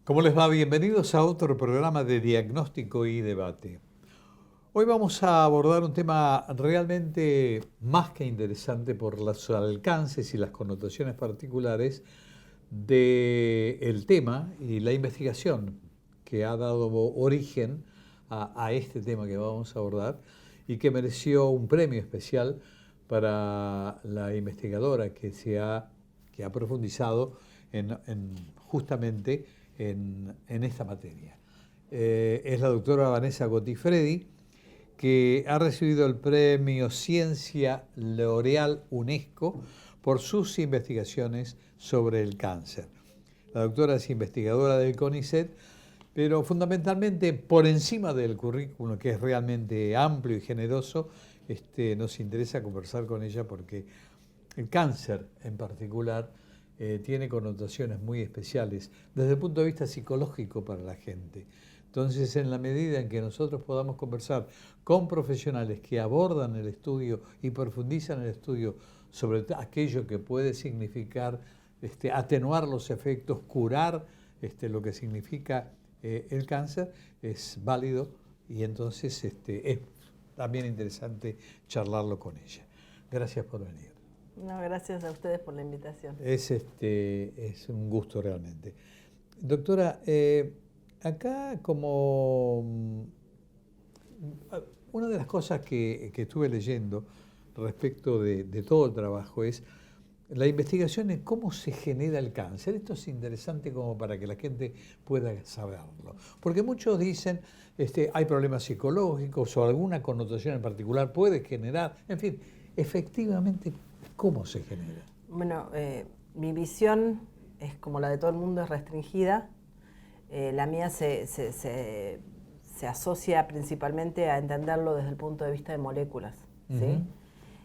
¿Cómo les va? Bienvenidos a otro programa de diagnóstico y debate. Hoy vamos a abordar un tema realmente más que interesante por los alcances y las connotaciones particulares del tema y la investigación que ha dado origen a este tema que vamos a abordar y que mereció un premio especial para la investigadora que ha profundizado justamente en esta materia. Es la doctora Vanessa Gottifredi, que ha recibido el premio Ciencia L'Oréal UNESCO por sus investigaciones sobre el cáncer. La doctora es investigadora del CONICET, pero fundamentalmente por encima del currículum, que es realmente amplio y generoso, nos interesa conversar con ella porque el cáncer en particular tiene connotaciones muy especiales desde el punto de vista psicológico para la gente. Entonces, en la medida en que nosotros podamos conversar con profesionales que abordan el estudio y profundizan el estudio sobre aquello que puede significar atenuar los efectos, curar lo que significa el cáncer, es válido y entonces es también interesante charlarlo con ella. Gracias por venir. No, gracias a ustedes por la invitación. Es un gusto realmente. Doctora, acá una de las cosas que estuve leyendo respecto de todo el trabajo es la investigación en cómo se genera el cáncer. Esto es interesante como para que la gente pueda saberlo. Porque muchos dicen, hay problemas psicológicos o alguna connotación en particular puede generar, en fin, efectivamente, ¿cómo se genera? Bueno, mi visión es como la de todo el mundo, es restringida. La mía se asocia principalmente a entenderlo desde el punto de vista de moléculas, ¿sí?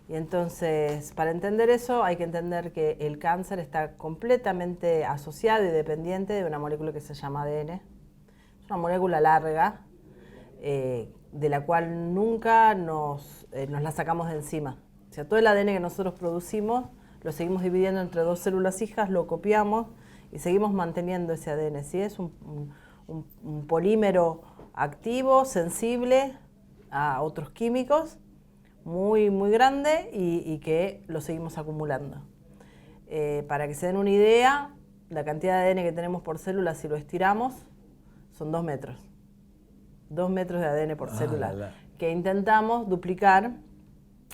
Y entonces, para entender eso, hay que entender que el cáncer está completamente asociado y dependiente de una molécula que se llama ADN. Es una molécula larga, de la cual nunca nos la sacamos de encima. O sea, todo el ADN que nosotros producimos lo seguimos dividiendo entre dos células hijas, lo copiamos y seguimos manteniendo ese ADN. ¿Sí? Es un polímero activo, sensible a otros químicos, muy, muy grande y que lo seguimos acumulando. Para que se den una idea, la cantidad de ADN que tenemos por célula, si lo estiramos, son 2 metros. 2 metros de ADN por célula, que intentamos duplicar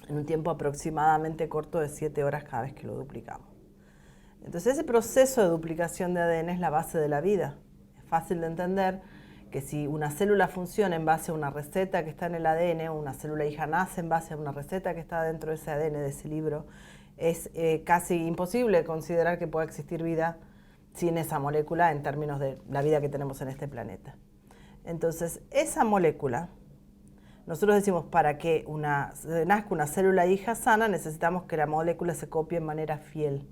en un tiempo aproximadamente corto de 7 horas cada vez que lo duplicamos. Entonces ese proceso de duplicación de ADN es la base de la vida. Es fácil de entender que si una célula funciona en base a una receta que está en el ADN, o una célula hija nace en base a una receta que está dentro de ese ADN, de ese libro, es casi imposible considerar que pueda existir vida sin esa molécula en términos de la vida que tenemos en este planeta. Entonces esa molécula, nosotros decimos, para que nazca una célula hija sana, necesitamos que la molécula se copie en manera fiel.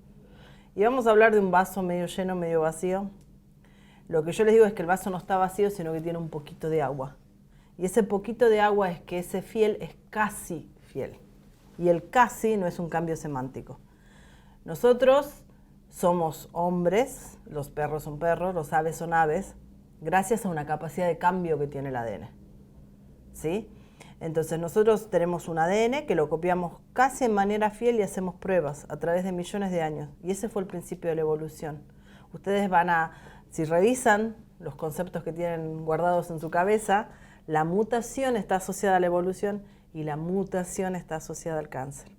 Y vamos a hablar de un vaso medio lleno, medio vacío. Lo que yo les digo es que el vaso no está vacío, sino que tiene un poquito de agua. Y ese poquito de agua es que ese fiel es casi fiel. Y el casi no es un cambio semántico. Nosotros somos hombres, los perros son perros, los aves son aves, gracias a una capacidad de cambio que tiene el ADN. ¿Sí? Entonces nosotros tenemos un ADN que lo copiamos casi en manera fiel y hacemos pruebas a través de millones de años. Y ese fue el principio de la evolución. Ustedes si revisan los conceptos que tienen guardados en su cabeza, la mutación está asociada a la evolución y la mutación está asociada al cáncer.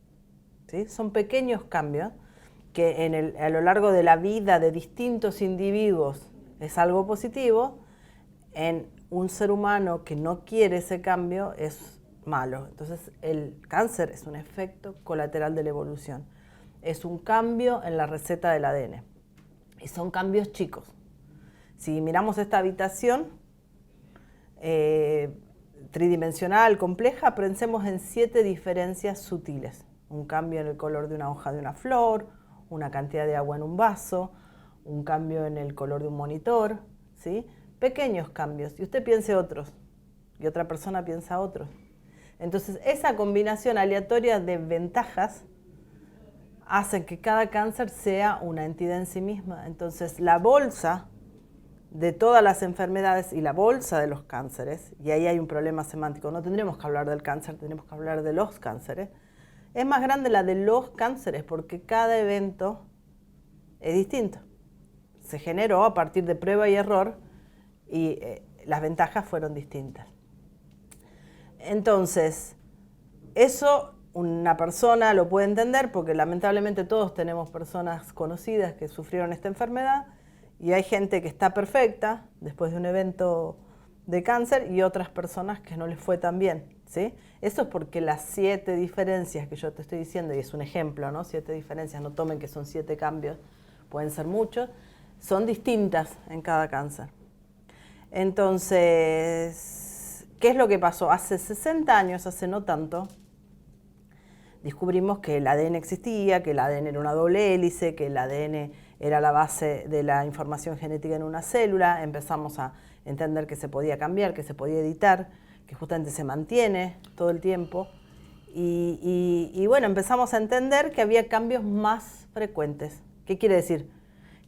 ¿Sí? Son pequeños cambios que a lo largo de la vida de distintos individuos es algo positivo. En un ser humano que no quiere ese cambio es malo. Entonces el cáncer es un efecto colateral de la evolución. Es un cambio en la receta del ADN. Y son cambios chicos. Si miramos esta habitación tridimensional, compleja, pensemos en 7 diferencias sutiles. Un cambio en el color de una hoja de una flor, una cantidad de agua en un vaso, un cambio en el color de un monitor, ¿sí? Pequeños cambios. Y usted piense otros, y otra persona piensa otros. Entonces, esa combinación aleatoria de ventajas hacen que cada cáncer sea una entidad en sí misma. Entonces, la bolsa de todas las enfermedades y la bolsa de los cánceres, y ahí hay un problema semántico, no tendríamos que hablar del cáncer, tendríamos que hablar de los cánceres, es más grande la de los cánceres porque cada evento es distinto. Se generó a partir de prueba y error y las ventajas fueron distintas. Entonces, eso una persona lo puede entender porque lamentablemente todos tenemos personas conocidas que sufrieron esta enfermedad y hay gente que está perfecta después de un evento de cáncer y otras personas que no les fue tan bien, ¿sí? Eso es porque las 7 diferencias que yo te estoy diciendo, y es un ejemplo, ¿no? 7 diferencias, no tomen que son 7 cambios, pueden ser muchos, son distintas en cada cáncer. Entonces, ¿qué es lo que pasó? Hace 60 años, hace no tanto, descubrimos que el ADN existía, que el ADN era una doble hélice, que el ADN era la base de la información genética en una célula, empezamos a entender que se podía cambiar, que se podía editar, que justamente se mantiene todo el tiempo. Y bueno, empezamos a entender que había cambios más frecuentes. ¿Qué quiere decir?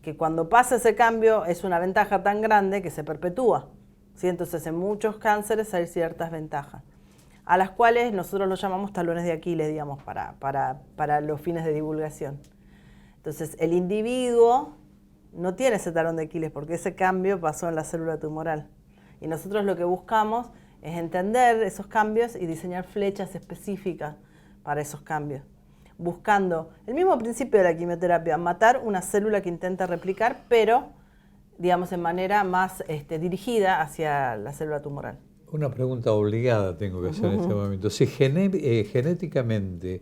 Que cuando pasa ese cambio es una ventaja tan grande que se perpetúa, ¿sí? Entonces en muchos cánceres hay ciertas ventajas, a las cuales nosotros lo llamamos talones de Aquiles, digamos, para los fines de divulgación. Entonces el individuo no tiene ese talón de Aquiles porque ese cambio pasó en la célula tumoral. Y nosotros lo que buscamos es entender esos cambios y diseñar flechas específicas para esos cambios, buscando el mismo principio de la quimioterapia, matar una célula que intenta replicar, pero digamos en manera más dirigida hacia la célula tumoral. Una pregunta obligada tengo que hacer en este momento. Si genéticamente,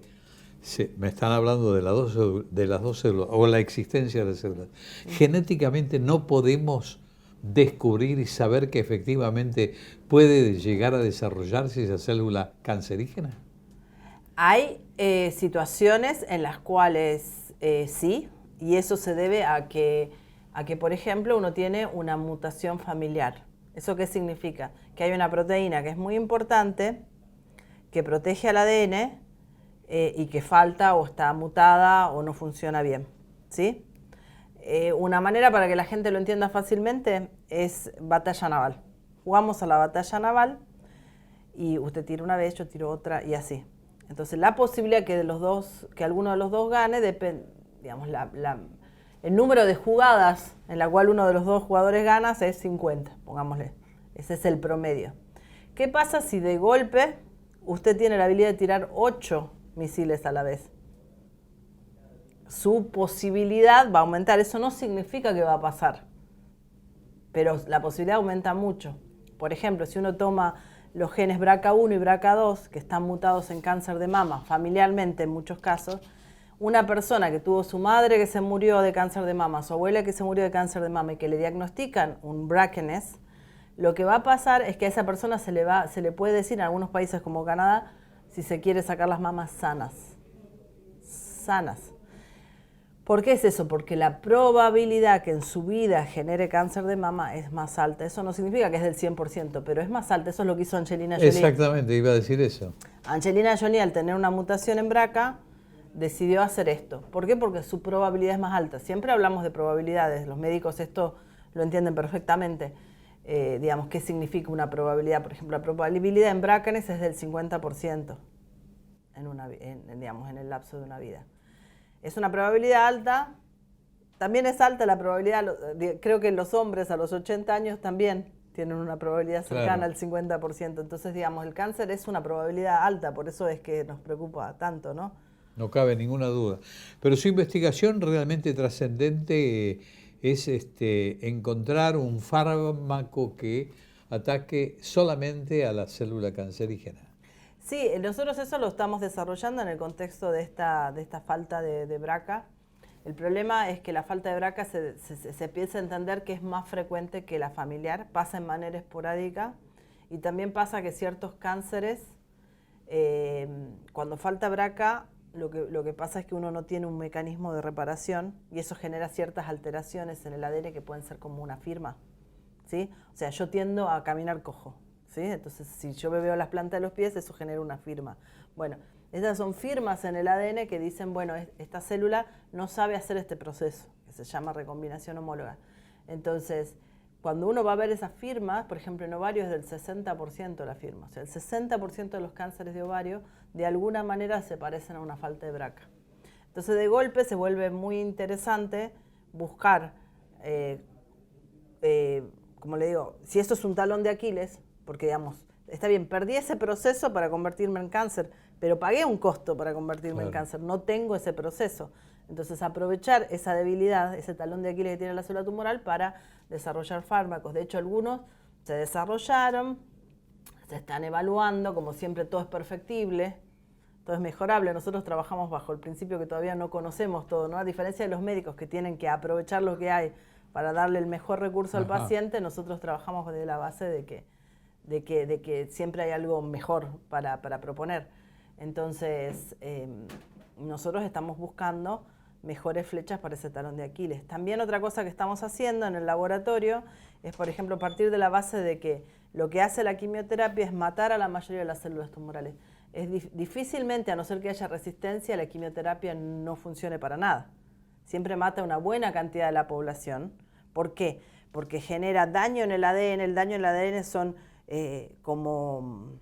me están hablando de las dos células, o la existencia de las células, genéticamente no podemos descubrir y saber que efectivamente puede llegar a desarrollarse esa célula cancerígena. Hay situaciones en las cuales sí, y eso se debe a que, por ejemplo, uno tiene una mutación familiar. ¿Eso qué significa? Que hay una proteína que es muy importante, que protege al ADN y que falta o está mutada o no funciona bien, ¿sí? Una manera para que la gente lo entienda fácilmente es batalla naval. Jugamos a la batalla naval y usted tira una vez, yo tiro otra y así. Entonces la posibilidad que alguno de los dos gane depende, digamos, el número de jugadas en la cual uno de los dos jugadores gana es 50, pongámosle. Ese es el promedio. ¿Qué pasa si de golpe usted tiene la habilidad de tirar 8 misiles a la vez? Su posibilidad va a aumentar. Eso no significa que va a pasar, pero la posibilidad aumenta mucho. Por ejemplo, si uno toma los genes BRCA1 y BRCA2, que están mutados en cáncer de mama, familiarmente en muchos casos, una persona que tuvo su madre que se murió de cáncer de mama, su abuela que se murió de cáncer de mama y que le diagnostican un BRCAness, lo que va a pasar es que a esa persona se le puede decir en algunos países como Canadá si se quiere sacar las mamas sanas. Sanas. ¿Por qué es eso? Porque la probabilidad que en su vida genere cáncer de mama es más alta. Eso no significa que es del 100%, pero es más alta. Eso es lo que hizo Angelina Jolie. Exactamente, iba a decir eso. Angelina Jolie, al tener una mutación en BRCA, decidió hacer esto. ¿Por qué? Porque su probabilidad es más alta. Siempre hablamos de probabilidades. Los médicos esto lo entienden perfectamente. Digamos, ¿qué significa una probabilidad? Por ejemplo, la probabilidad en BRCAness es del 50% en el lapso de una vida. Es una probabilidad alta. También es alta la probabilidad, creo que los hombres a los 80 años también tienen una probabilidad cercana al 50%. Entonces, digamos, el cáncer es una probabilidad alta, por eso es que nos preocupa tanto, ¿no? No cabe ninguna duda. Pero su investigación realmente trascendente es encontrar un fármaco que ataque solamente a la célula cancerígena. Sí, nosotros eso lo estamos desarrollando en el contexto de esta falta de BRCA. El problema es que la falta de BRCA se empieza a entender que es más frecuente que la familiar, pasa en manera esporádica y también pasa que ciertos cánceres, cuando falta BRCA, lo que pasa es que uno no tiene un mecanismo de reparación y eso genera ciertas alteraciones en el ADN que pueden ser como una firma, ¿sí? O sea, yo tiendo a caminar cojo, ¿sí? Entonces, si yo me veo las plantas de los pies, eso genera una firma. Bueno, esas son firmas en el ADN que dicen, bueno, esta célula no sabe hacer este proceso, que se llama recombinación homóloga. Entonces, cuando uno va a ver esas firmas, por ejemplo, en ovario es del 60% la firma. O sea, el 60% de los cánceres de ovario de alguna manera se parecen a una falta de BRCA. Entonces, de golpe se vuelve muy interesante buscar, como le digo, si esto es un talón de Aquiles, porque digamos, está bien, perdí ese proceso para convertirme en cáncer, pero pagué un costo para convertirme en cáncer, no tengo ese proceso. Entonces, aprovechar esa debilidad, ese talón de Aquiles que tiene la célula tumoral para desarrollar fármacos. De hecho, algunos se desarrollaron, se están evaluando, como siempre todo es perfectible, todo es mejorable. Nosotros trabajamos bajo el principio que todavía no conocemos todo, ¿no? A diferencia de los médicos que tienen que aprovechar lo que hay para darle el mejor recurso al paciente, nosotros trabajamos desde la base de que siempre hay algo mejor para proponer. Entonces, nosotros estamos buscando mejores flechas para ese talón de Aquiles. También otra cosa que estamos haciendo en el laboratorio es, por ejemplo, partir de la base de que lo que hace la quimioterapia es matar a la mayoría de las células tumorales. Difícilmente, a no ser que haya resistencia, la quimioterapia no funcione para nada. Siempre mata una buena cantidad de la población. ¿Por qué? Porque genera daño en el ADN. El daño en el ADN son como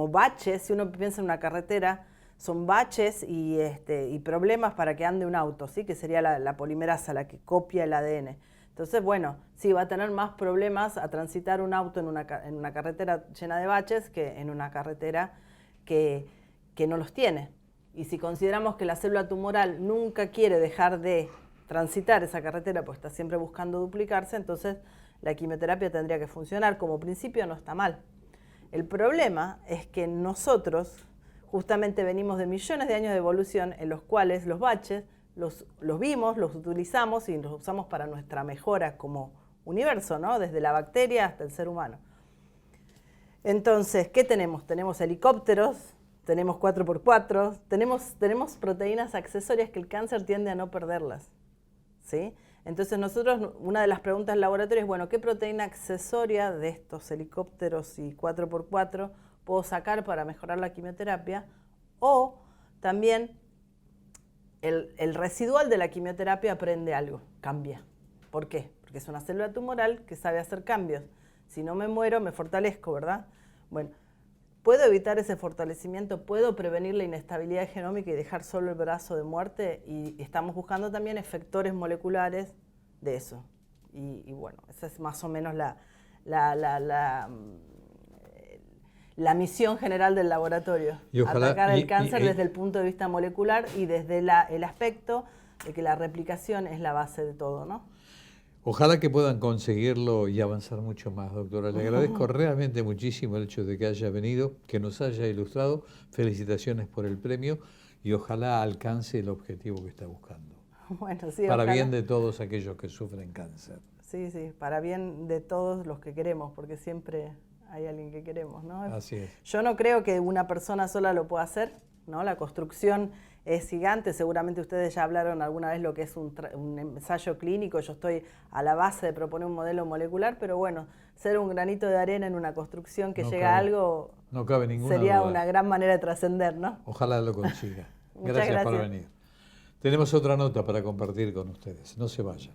baches. Si uno piensa en una carretera, son baches y problemas para que ande un auto, ¿sí? Que sería la polimerasa, la que copia el ADN. Entonces, bueno, sí, va a tener más problemas a transitar un auto en una carretera llena de baches que en una carretera que no los tiene. Y si consideramos que la célula tumoral nunca quiere dejar de transitar esa carretera, pues está siempre buscando duplicarse, entonces la quimioterapia tendría que funcionar. Como principio no está mal. El problema es que nosotros justamente venimos de millones de años de evolución en los cuales los baches los vimos, los utilizamos y los usamos para nuestra mejora como universo, ¿no? Desde la bacteria hasta el ser humano. Entonces, ¿qué tenemos? Tenemos helicópteros, tenemos 4x4, tenemos proteínas accesorias que el cáncer tiende a no perderlas, ¿sí? Entonces nosotros, una de las preguntas del laboratorio es, bueno, ¿qué proteína accesoria de estos helicópteros y 4x4 puedo sacar para mejorar la quimioterapia? O también el residual de la quimioterapia aprende algo, cambia. ¿Por qué? Porque es una célula tumoral que sabe hacer cambios. Si no me muero, me fortalezco, ¿verdad? Bueno, ¿puedo evitar ese fortalecimiento? ¿Puedo prevenir la inestabilidad genómica y dejar solo el brazo de muerte? Y estamos buscando también efectores moleculares de eso. Y bueno, esa es más o menos la misión general del laboratorio. Y ojalá, atacar el cáncer desde el punto de vista molecular y desde el aspecto de que la replicación es la base de todo, ¿no? Ojalá que puedan conseguirlo y avanzar mucho más, doctora. Le agradezco realmente muchísimo el hecho de que haya venido, que nos haya ilustrado. Felicitaciones por el premio y ojalá alcance el objetivo que está buscando. Bueno, sí, para ojalá. bien de todos aquellos que sufren cáncer. Sí, sí, para bien de todos los que queremos, porque siempre hay alguien que queremos, ¿no? Así es. Yo no creo que una persona sola lo pueda hacer, ¿no? La construcción es gigante, seguramente ustedes ya hablaron alguna vez lo que es un ensayo clínico, yo estoy a la base de proponer un modelo molecular, pero bueno, ser un granito de arena en una construcción que llega a algo no cabe ninguna sería duda. Una gran manera de trascender, ¿no? Ojalá lo consiga. Muchas gracias por venir. Tenemos otra nota para compartir con ustedes, no se vayan.